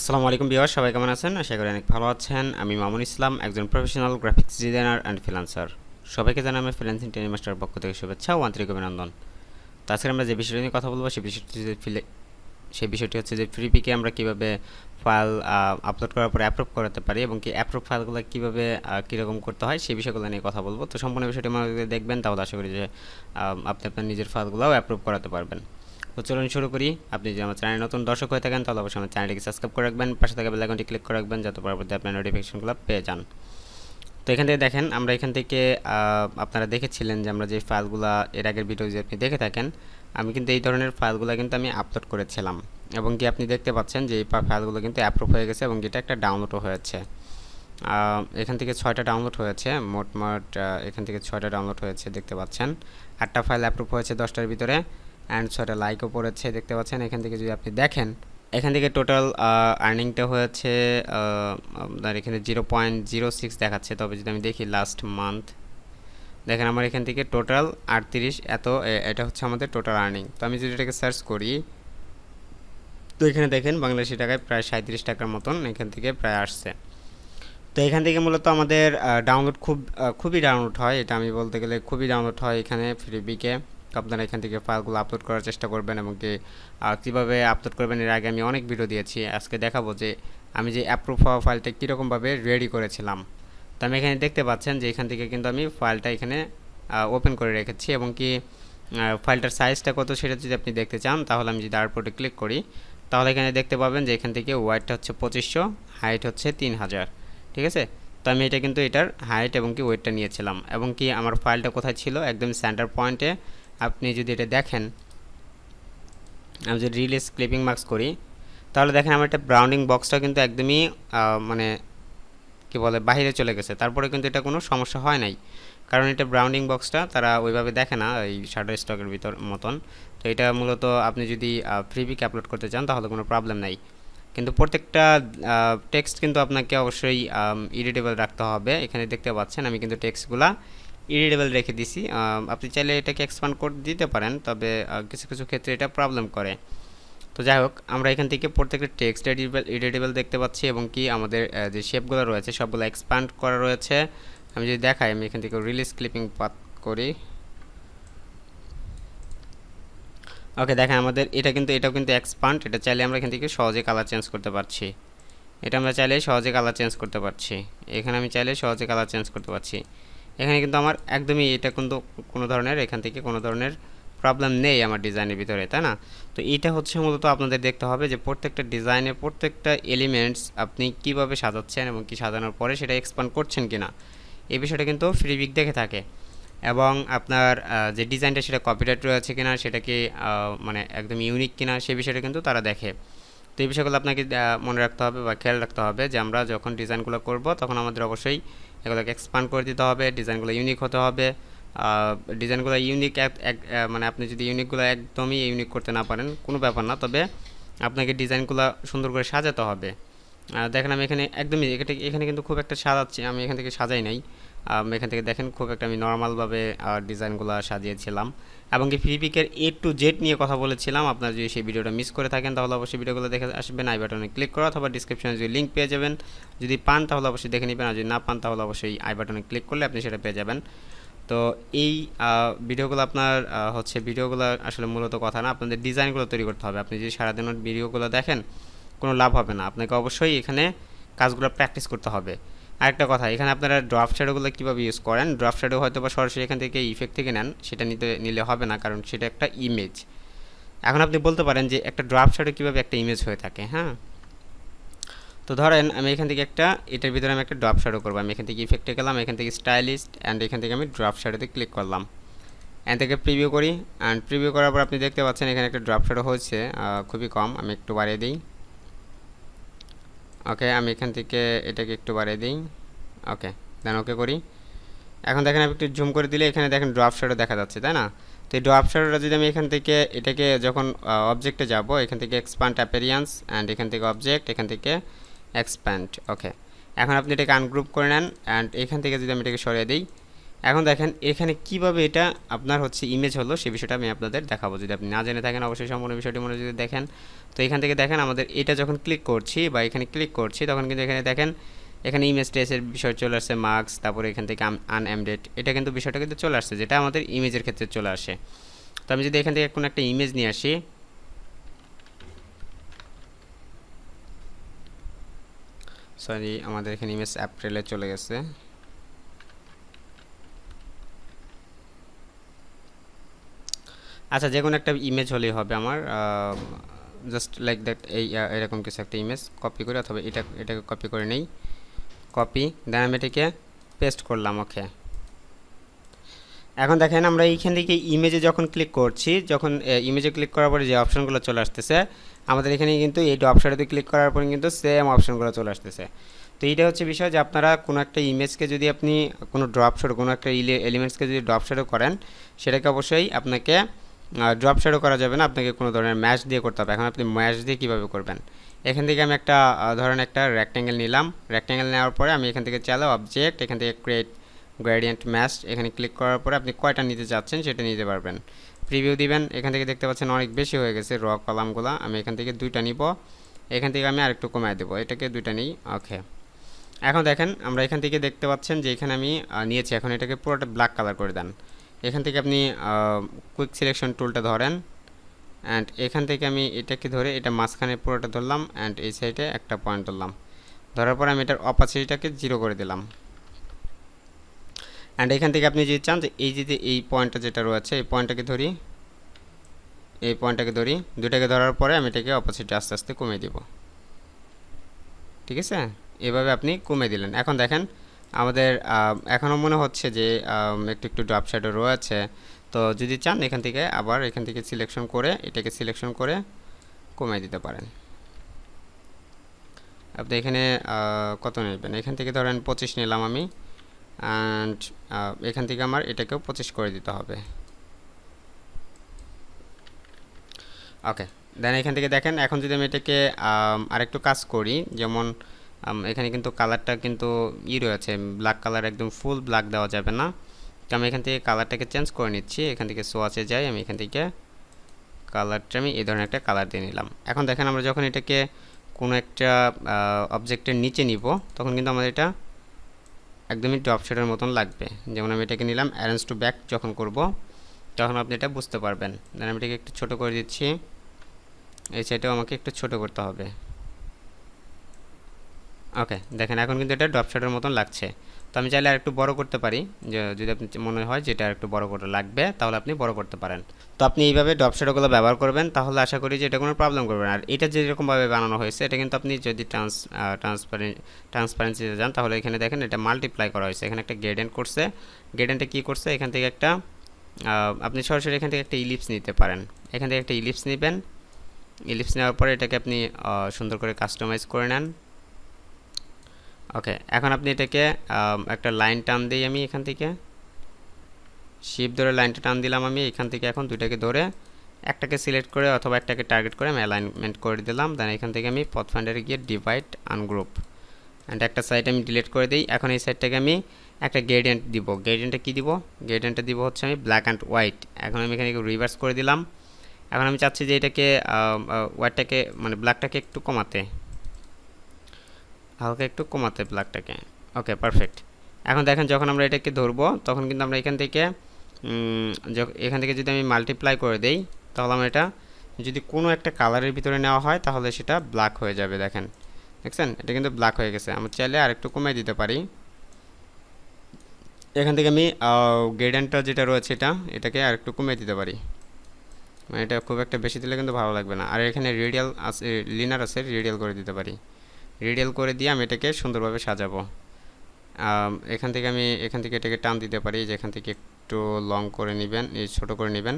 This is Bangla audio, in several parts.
আসসালামু আলাইকুম ভিউয়ার, সবাই কেমন আছেন? আশা করি অনেক ভালো আছেন। আমি মামুন ইসলাম, একজন professional graphics designer and freelancer. সবাইকে জানাই আমি ফ্রিল্যান্সিং ট্রেনিং মাস্টার পক্ষ থেকে শুভেচ্ছা ও আন্তরিক অভিনন্দন। তো আজকে আমরা যে বিষয়টি নিয়ে কথা বলবো সেই বিষয়টি হচ্ছে যে ফ্রিপিকে আমরা কীভাবে ফাইল আপলোড করার পরে অ্যাপ্রুভ করাতে পারি এবং কি অ্যাপ্রুভ ফাইলগুলো কীভাবে কীরকম করতে হয় সেই বিষয়গুলো নিয়ে কথা বলবো। তো সম্পূর্ণ বিষয়টি মনোযোগ দেখবেন, তাহলে আশা করি যে আপনি আপনার নিজের ফাইলগুলোও অ্যাপ্রুভ করাতে পারবেন। তো চলুন শুরু করি। আপনি যদি আমার চ্যানেলে নতুন দর্শক হয়ে থাকেন তাহলে অবশ্যই আমার চ্যানেলটিকে সাবস্ক্রাইব করে রাখবেন, পাশে থাকা বেল আইকনটি ক্লিক করে রাখবেন যাতে পরবর্তী আপনার নোটিফিকেশনগুলো পেয়ে যান। তো এখান থেকে দেখেন, আমরা এখান থেকে আপনারা দেখেছিলেন যে আমরা যে ফাইলগুলো এর আগের ভিডিও যদি আপনি দেখে থাকেন, আমি কিন্তু এই ধরনের ফাইলগুলো কিন্তু আমি আপলোড করেছিলাম এবং কি আপনি দেখতে পাচ্ছেন যে এই ফাইলগুলো কিন্তু অ্যাপ্রুভ হয়ে গেছে এবং এটা একটা ডাউনলোডও হয়েছে। এখান থেকে 6টা ডাউনলোড হয়েছে, মোট এখান থেকে 6টা ডাউনলোড হয়েছে দেখতে পাচ্ছেন। 8টা ফাইল অ্যাপ্রুভ হয়েছে 10টার ভিতরে অ্যান্ড 6টা লাইকও পড়েছে দেখতে পাচ্ছেন। এখান থেকে যদি আপনি দেখেন, এখান থেকে টোটাল আর্নিংটা হয়েছে আপনার এখানে 0.06 দেখাচ্ছে। তবে যদি আমি দেখি লাস্ট মান্থ, দেখেন আমার এখান থেকে টোটাল 38 এটা হচ্ছে আমাদের টোটাল আর্নিং। তো আমি যদি এটাকে সার্চ করি, তো এখানে দেখেন বাংলাদেশি টাকায় প্রায় 37 টাকার মতন এখান থেকে প্রায় আসছে। তো এখান থেকে মূলত আমাদের ডাউনলোড খুবই ডাউনলোড হয়, এটা আমি বলতে গেলে খুবই ডাউনলোড হয় এখানে ফ্রিপিকে। আপনারা এখান থেকে ফাইলগুলো আপলোড করার চেষ্টা করবেন এবং কি কীভাবে আপলোড করবেন এর আগে আমি অনেক ভিডিও দিয়েছি। আজকে দেখাবো যে আমি যে অ্যাপ্রুভ হওয়া ফাইলটা কীরকমভাবে রেডি করেছিলাম। তো আমি এখানে দেখতে পাচ্ছেন যে এখান থেকে কিন্তু আমি ফাইলটা এখানে ওপেন করে রেখেছি এবং কি ফাইলটার সাইজটা কত সেটা যদি আপনি দেখতে চান তাহলে আমি যদি আউটপুটে ক্লিক করি তাহলে এখানে দেখতে পাবেন যে এখান থেকে ওয়েটটা হচ্ছে 2500, হাইট হচ্ছে 3000। ঠিক আছে, তো আমি এটা কিন্তু এটার হাইট এবং কি ওয়েটটা নিয়েছিলাম এবং কি আমার ফাইলটা কোথায় ছিল, একদম সেন্টার পয়েন্টে। আপনি যদি এটা দেখেন, আমি যদি রিলিজ ক্লিপিং মার্কস করি তাহলে দেখেন আমার একটা ব্রাউন্ডিং বক্সটা কিন্তু একদমই মানে কি বলে বাইরে চলে গেছে। তারপরে কিন্তু এটা কোনো সমস্যা হয় নাই, কারণ এটা ব্রাউন্ডিং বক্সটা তারা ওইভাবে দেখে না এই শাটার স্টকের ভিতর মতন। তো এটা মূলত আপনি যদি ফ্রিপিকে আপলোড করতে চান তাহলে কোনো প্রবলেম নাই, কিন্তু প্রত্যেকটা টেক্সট কিন্তু আপনাকে অবশ্যই এডিটেবল রাখতে হবে। এখানে দেখতে পাচ্ছেন আমি কিন্তু টেক্সটগুলা এডিটেবল রেখে দিছি। আপনি চাইলে এটাকে এক্সপ্যান্ড করে দিতে পারেন, তবে কিছু কিছু ক্ষেত্রে এটা প্রবলেম করে। তো যাই হোক, আমরা এখান থেকে প্রত্যেকটা টেক্সট এডিটেবল দেখতে পাচ্ছি এবং কি আমাদের যে শেপগুলো রয়েছে সবগুলো এক্সপ্যান্ড করা রয়েছে। আমি যদি দেখাই, আমি এখান থেকে রিলিজ ক্লিপিং পাথ করি। ওকে, দেখেন আমাদের এটাও কিন্তু এক্সপ্যান্ড। এটা চাইলে আমরা এখান থেকে সহজে কালার চেঞ্জ করতে পারছি। এটা আমরা চাইলে সহজে কালার চেঞ্জ করতে পারছি। এখানে আমি চাইলে সহজে কালার চেঞ্জ করতে পারছি। এখানে কিন্তু আমার একদমই এটা কিন্তু কোনো ধরনের এখান থেকে কোনো ধরনের প্রবলেম নেই আমার ডিজাইনের ভিতরে, তাই না? তো এটা হচ্ছে মূলত আপনাদের দেখতে হবে যে প্রত্যেকটা ডিজাইনের প্রত্যেকটা এলিমেন্টস আপনি কিভাবে সাজাচ্ছেন এবং কি সাজানোর পরে সেটা এক্সপ্যান্ড করছেন কিনা, এই বিষয়টা কিন্তু ফ্রিপিক দেখে থাকে। এবং আপনার যে ডিজাইনটা সেটা কপিরাইট রয়েছে কিনা, সেটা কি মানে একদম ইউনিক কিনা, সেই বিষয়টা কিন্তু তারা দেখে। তো এই বিষয়গুলো আপনাকে মনে রাখতে হবে বা খেয়াল রাখতে হবে যে আমরা যখন ডিজাইনগুলো করব তখন আমাদের অবশ্যই এগুলোকে এক্সপ্যান্ড করে দিতে হবে, ডিজাইনগুলো ইউনিক হতে হবে। ডিজাইনগুলো ইউনিক মানে আপনি যদি ইউনিকগুলো একদমই ইউনিক করতে না পারেন কোনো ব্যাপার না, তবে আপনাকে ডিজাইনগুলো সুন্দর করে সাজাতে হবে। দেখেন আমি এখানে একদমই এখানে কিন্তু খুব একটা সাজাচ্ছি, আমি এখান থেকে সাজাই নাই। এখান থেকে দেখেন খুব একটা আমি নর্মালভাবে ডিজাইনগুলো সাজিয়েছিলাম এবং কি ফ্রিপিকের A to Z নিয়ে কথা বলেছিলাম। আপনারা যদি সেই ভিডিওটা মিস করে থাকেন তাহলে অবশ্যই ভিডিওগুলো দেখে আসবেন, আই বাটনে ক্লিক করো অথবা ডিসক্রিপশনে যদি লিঙ্ক পেয়ে যাবেন। যদি পান তাহলে অবশ্যই দেখে নেবেন, আর যদি না পান তাহলে অবশ্যই আই বাটনে ক্লিক করলে আপনি সেটা পেয়ে যাবেন। তো এই ভিডিওগুলো আপনার ভিডিওগুলো আসলে মূলত কথা না, আপনাদের ডিজাইনগুলো তৈরি করতে হবে। আপনি যদি সারাদিনের ভিডিওগুলো দেখেন কোনো লাভ হবে না, আপনাকে অবশ্যই এখানে কাজগুলো প্র্যাকটিস করতে হবে। আরেকটা কথা, এখানে আপনারা ড্রাফট শ্যাডোগুলো কীভাবে ইউজ করেন, ড্রাফট শ্যাডো হয়তো বা সরাসরি এখান থেকে ইফেক্ট থেকে নেন, সেটা নিলে হবে না, কারণ সেটা একটা ইমেজ। এখন আপনি বলতে পারেন যে একটা ড্রাফট শ্যাডো কীভাবে একটা ইমেজ হয়ে থাকে। হ্যাঁ, তো ধরেন আমি এখান থেকে এটার ভিতরে আমি একটা ড্রাফট শ্যাডো করবো। আমি এখান থেকে ইফেক্টে গেলাম, এখান থেকে স্টাইলিস্ট অ্যান্ড এখান থেকে আমি ড্রাফট শ্যাডোতে ক্লিক করলাম, এখান থেকে প্রিভিউ করি। অ্যান্ড প্রিভিউ করার পর আপনি দেখতে পাচ্ছেন এখানে একটা ড্রাফট শ্যাডো হয়েছে, খুবই কম। আমি একটু বাড়িয়ে দিই। ওকে, আমি এখান থেকে এটাকে একটু বাড়িয়ে দিই। ওকে, দেন ওকে করি। এখন দেখেন আমি একটু জুম করে দিলে এখানে দেখেন ড্রাফট শ্যাডো দেখা যাচ্ছে, তাই না? তো এই ড্রাফট শ্যাডোটা যদি আমি এখান থেকে এটাকে যখন অবজেক্টে যাব, এখান থেকে এক্সপ্যান্ড অ্যাপিয়ারেন্স অ্যান্ড এখান থেকে অবজেক্ট, এখান থেকে এক্সপ্যান্ড। ওকে, এখন আপনি এটাকে আনগ্রুপ করে নেন অ্যান্ড এখান থেকে যদি আমি এটাকে সরিয়ে দিই, এখন দেখেন এখানে কিভাবে এটা আপনার হচ্ছে ইমেজ হলো সেই বিষয়টা আমি আপনাদের দেখাবো। যদি আপনি না জেনে থাকেন অবশ্যই সম্পূর্ণ বিষয়টি মনোযোগ দিয়ে দেখেন। তো এখান থেকে দেখেন আমাদের এটা যখন ক্লিক করছি বা এখানে ক্লিক করছি তখন কিন্তু এখানে দেখেন এখানে ইমেজ ট্রেসের বিষয় চলে আসছে, মার্কস, তারপরে এখান থেকে আনএমডেড, এটা কিন্তু বিষয়টা কিন্তু চলে আসছে, যেটা আমাদের ইমেজের ক্ষেত্রে চলে আসে। তো আমি যদি এখান থেকে কোনো একটা ইমেজ নিয়ে আসি, সরি আমাদের এখানে ইমেজ অ্যাপ্রিলে চলে গেছে। আচ্ছা, যে কোনো একটা ইমেজ হলেই হবে আমার, জাস্ট লাইক দ্যাট, এই এরকম কিছু একটা ইমেজ কপি করে, অথবা এটাকে কপি করে নেই, কপি, দেন আমি এটাকে পেস্ট করলাম। ওকে, এখন দেখেন আমরা এইখান থেকে ইমেজে যখন ক্লিক করছি, যখন ইমেজে ক্লিক করার পরে যে অপশনগুলো চলে আসতেছে আমাদের এখানে, কিন্তু এই অপশনটাতে ক্লিক করার পরে কিন্তু সেম অপশনগুলো চলে আসতেছে। তো এইটা হচ্ছে বিষয় যে আপনারা কোনো একটা ইমেজকে যদি আপনি কোনো ড্রপ শ্যাডো, কোনো একটা এলিমেন্টসকে যদি ড্রপ শ্যাডো করেন, সেটাকে অবশ্যই আপনাকে ড্রপ শ্যাডো করা যাবে না, আপনাকে কোনো ধরনের ম্যাশ দিয়ে করতে হবে। এখন আপনি ম্যাশ দিয়ে কীভাবে করবেন, এখান থেকে আমি একটা ধরেন একটা রেক্ট্যাঙ্গেল নিলাম, রেক্ট্যাঙ্গেল নেওয়ার পরে আমি এখান থেকে চাইলে অবজেক্ট, এখান থেকে ক্রিয়েট গ্রেডিয়েন্ট ম্যাশ, এখানে ক্লিক করার পরে আপনি কয়টা নিতে চাচ্ছেন সেটা নিতে পারবেন। প্রিভিউ দিবেন, এখান থেকে দেখতে পাচ্ছেন অনেক বেশি হয়ে গেছে র কলামগুলো, আমি এখান থেকে দুইটা নিব, এখান থেকে আমি আরেকটু কমায় দেবো, এটাকে দুইটা নিই। ওকে, এখন দেখেন আমরা এখান থেকে দেখতে পাচ্ছেন যে এখানে আমি নিয়েছি, এখন এটাকে পুরোটা ব্ল্যাক কালার করে দেন। এখান থেকে আপনি কুইক সিলেকশন টুলটা ধরেন, অ্যান্ড এখান থেকে আমি এটাকে ধরে এটা মাঝখানে পুরোটা ধরলাম, অ্যান্ড এই সাইডে একটা পয়েন্ট ধরলাম, ধরার পর আমি এটার অপাসিটিটাকে 0 করে দিলাম। অ্যান্ড এখান থেকে আপনি যদি চান যে এই পয়েন্টটা যেটা রয়েছে এই পয়েন্টটাকে ধরি, এই পয়েন্টটাকে ধরি, দুটাকে ধরার পরে আমি এটাকে অপোজিটে আস্তে আস্তে কমিয়ে দিব। ঠিক আছে, এভাবে আপনি কমিয়ে দিলেন। এখন দেখেন আমাদের এখনও মনে হচ্ছে যে একটু একটু ড্রপ শ্যাডো রয়েছে। তো যদি চান এখান থেকে আবার এখান থেকে সিলেকশন করে এটাকে সিলেকশন করে কমিয়ে দিতে পারেন। আপনি এখানে কত নেবেন, এখান থেকে ধরেন 25 নিলাম আমি, অ্যান্ড এখান থেকে আমার এটাকেও 25 করে দিতে হবে। ওকে, দেন এখান থেকে দেখেন এখন যদি আমি এটাকে আরেকটু কাজ করি, যেমন এখানে কিন্তু কালারটা কিন্তু রয়েছে ব্ল্যাক কালার, একদম ফুল ব্ল্যাক দেওয়া যাবে না। তো আমি এখান থেকে কালারটাকে চেঞ্জ করে নিচ্ছি, এখান থেকে সোয়াচে যাই, আমি এখান থেকে কালারটা আমি এই ধরনের একটা কালার দিয়ে নিলাম। এখন দেখেন আমরা যখন এটাকে কোনো একটা অবজেক্টের নিচে নিব তখন কিন্তু আমাদের এটা একদমই ড্রপ শ্যাডোর মতন লাগবে। যেমন আমি এটাকে নিলাম অ্যারেঞ্জ টু ব্যাক, যখন করব তখন আপনি এটা বুঝতে পারবেন। দেন আমি এটাকে একটু ছোটো করে দিচ্ছি, এই সাইডটাও আমাকে একটু ছোটো করতে হবে। ওকে, দেখেন এখন কিন্তু এটা ড্রপ শ্যাডোর মতন লাগছে। তো আমি চাইলে আরেকটু বড় করতে পারি, যে যদি আপনি মনে হয় যে এটা আরেকটু বড় করে লাগবে তাহলে আপনি বড় করতে পারেন। তো আপনি এইভাবে ড্রপ শ্যাডোগুলো ব্যবহার করবেন, তাহলে আশা করি যে এটা কোনো প্রবলেম করবে না। আর এটা যেরকমভাবে বানানো হয়েছে এটা কিন্তু আপনি যদি ট্রান্সপারেন্সিতে যান তাহলে এখানে দেখেন এটা মাল্টিপ্লাই করা হয়েছে, এখানে একটা গ্রেডিয়েন্ট করছে। গ্রেডিয়েন্টে কী করছে, এখান থেকে একটা আপনি সরাসরি এখান থেকে একটা ইলিপস নিতে পারেন, এখান থেকে একটা ইলিপস নেবেন। ইলিপস নেওয়ার পরে এটাকে আপনি সুন্দর করে কাস্টমাইজ করে নেন। ওকে, এখন আপনি এটাকে একটা লাইন টান দিই, আমি এখান থেকে শিপ ধরে লাইনটা টান দিলাম আমি এখান থেকে। এখন দুইটাকে ধরে একটাকে সিলেক্ট করে অথবা একটাকে টার্গেট করে আমি অ্যালাইনমেন্ট করে দিলাম। দেন এখান থেকে আমি পথ ফাইন্ডারে গিয়ে ডিভাইড আনগ্রুপ, অ্যান্ড একটা সাইড আমি ডিলিট করে দিই। এখন এই সাইডটাকে আমি একটা গ্রেডিয়েন্ট দিব। গ্রেডিয়েন্টটা কী দিব, গ্রেডিয়েন্টটা দিব হচ্ছে আমি ব্ল্যাক অ্যান্ড হোয়াইট। এখন আমি এখানে রিভার্স করে দিলাম। এখন আমি চাচ্ছি যে এটাকে হোয়াইটটাকে মানে ব্ল্যাকটাকে একটু কমাতে, হালকা একটু কমাতে ব্ল্যাকটাকে। ওকে, পারফেক্ট। এখন দেখেন যখন আমরা এটাকে ধরবো তখন কিন্তু আমরা এখান থেকে যদি আমি মাল্টিপ্লাই করে দেই তাহলে আমরা এটা যদি কোনো একটা কালারের ভিতরে নেওয়া হয় তাহলে সেটা ব্ল্যাক হয়ে যাবে। দেখেন, দেখছেন এটা কিন্তু ব্ল্যাক হয়ে গেছে। আমরা চাইলে আরেকটু কমিয়ে দিতে পারি। এখান থেকে আমি গ্রেডিয়েন্টটা যেটা রয়েছে এটাকে আরেকটু কমিয়ে দিতে পারি, মানে এটা খুব একটা বেশি দিলে কিন্তু ভালো লাগবে না। আর এখানে রেডিয়াল আছে, লিনার আছে, রেডিয়াল করে দিতে পারি। রেডিয়াল করে দিয়ে আমি এটাকে সুন্দরভাবে সাজাবো। এখান থেকে এটাকে টান দিতে পারি, যে এখান থেকে একটু লং করে নেবেন, এই ছোটো করে নেবেন,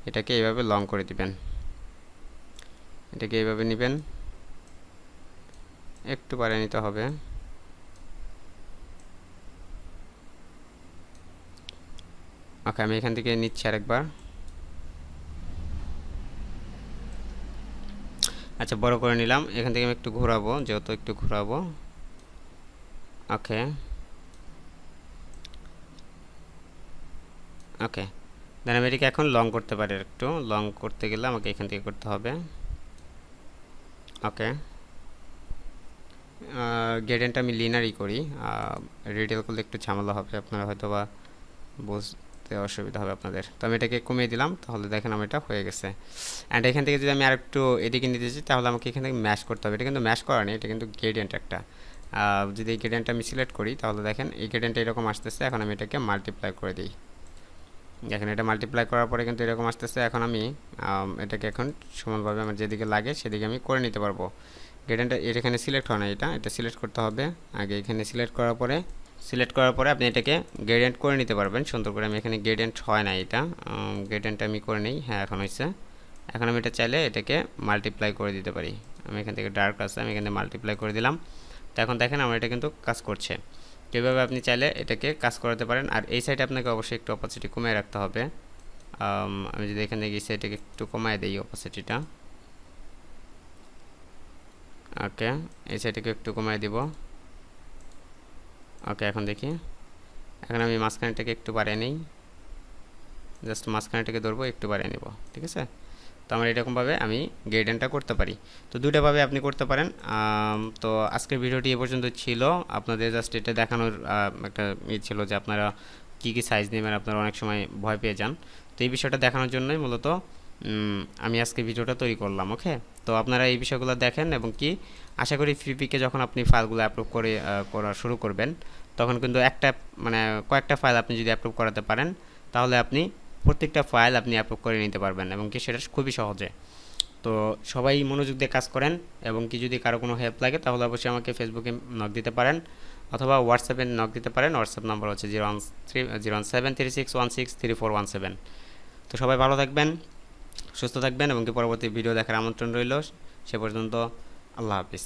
এটাকে এইভাবে লং করে দিবেন, এটাকে এইভাবে নেবেন, একটু বাড়িয়ে নিতে হবে। ওকে, আমি এখান থেকে নিচ্ছি আরেকবার। আচ্ছা, বড় করে নিলাম। এখান থেকে আমি একটু ঘোরাবো, যেহেতু একটু ঘোরাবো। ওকে, ওকে, দেন আমি এটাকে এখন লং করতে পারি। একটু লং করতে গেলে আমাকে এখান থেকে করতে হবে। ওকে, গ্রেডিয়েন্টটা আমি লিনারই করি, রেডিয়াল করলে একটু ঝামেলা হবে, আপনারা হয়তো বা বুঝতে অসুবিধা হবে আপনাদের। তো আমি এটাকে কমিয়ে দিলাম, তাহলে দেখেন আমার এটা হয়ে গেছে। অ্যান্ড এখান থেকে যদি আমি আরেকটু এদিকে নিতে চাই তাহলে আমাকে এখান থেকে ম্যাশ করতে হবে। এটা কিন্তু ম্যাশ করা নেই, এটা কিন্তু গ্রেডিয়েন্ট একটা। যদি এই গ্রেডিয়েন্টটা আমি সিলেক্ট করি তাহলে দেখেন এই গ্রেডিয়েন্টটা এরকম আসতেছে। এখন আমি এটাকে মাল্টিপ্লাই করে দিই। দেখেন এটা মাল্টিপ্লাই করার পরে কিন্তু এরকম আসতেছে। এখন আমি এটাকে এখন সমানভাবে আমার যেদিকে লাগে সেদিকে আমি করে নিতে পারবো। গ্রেডিয়েন্টটা এখানে সিলেক্ট হয় না, এটা সিলেক্ট করতে হবে আগে। এখানে সিলেক্ট করার পরে আপনি এটাকে গ্রেডিয়েন্ট করে নিতে পারবেন সুন্দর করে। আমি এখানে গ্রেডিয়েন্ট হয় না, এটা গ্রেডিয়েন্ট আমি করে নিই। হ্যাঁ, এখন হয়েছে। এখন আমি এটা চাইলে এটাকে মাল্টিপ্লাই করে দিতে পারি। আমি এখান থেকে ডার্ক আছে, আমি এখানে মাল্টিপ্লাই করে দিলাম। তো এখন দেখেন আমার এটা কিন্তু কাজ করছে। কীভাবে আপনি চাইলে এটাকে কাজ করাতে পারেন। আর এই সাইডে আপনাকে অবশ্যই একটু অপাসিটি কমিয়ে রাখতে হবে। আমি যদি এখানে এই সাইডটাকে একটু কমায় দিই অপাসিটিটা। ওকে, এই সাইডটাকে একটু কমায় দিব। ওকে, এখন দেখি। এখন আমি মাঝখানেটাকে একটু বাড়িয়ে নিই, জাস্ট মাঝখানেটাকে ধরবো, একটু বাড়িয়ে নেব। ঠিক আছে, তো আমার এরকমভাবে আমি গ্রেডিয়েন্টটা করতে পারি। তো দুইটাভাবে আপনি করতে পারেন। তো আজকের ভিডিওটি এ পর্যন্ত ছিল। আপনাদের জাস্ট এটা দেখানোর একটা ছিল যে আপনারা কী কী সাইজ নেবেন, আপনারা অনেক সময় ভয় পেয়ে যান। তো এই বিষয়টা দেখানোর জন্যই মূলত আমি আজকে ভিডিওটা তৈরি করলাম। ওকে, তো আপনারা এই বিষয়গুলো দেখেন এবং কি আশা করি ফ্রিপিকে যখন আপনি ফাইলগুলো অ্যাপ্রুভ করে করা শুরু করবেন তখন কিন্তু মানে কয়েকটা ফাইল আপনি যদি অ্যাপ্রুভ করাতে পারেন তাহলে আপনি প্রত্যেকটা ফাইল আপনি অ্যাপ্রুভ করে নিতে পারবেন এবং কি সেটা খুবই সহজে। তো সবাই মনোযোগ দিয়ে কাজ করেন এবং কি যদি কারো কোনো হেল্প লাগে তাহলে অবশ্যই আমাকে ফেসবুকে নক দিতে পারেন অথবা হোয়াটসঅ্যাপে নক দিতে পারেন। হোয়াটসঅ্যাপ নাম্বার হচ্ছে 01736163417। তো সবাই ভালো থাকবেন, সুস্থ থাকবেন এবং কি পরবর্তী ভিডিও দেখার আমন্ত্রণ রইল। সে পর্যন্ত আল্লাহ হাফিজ।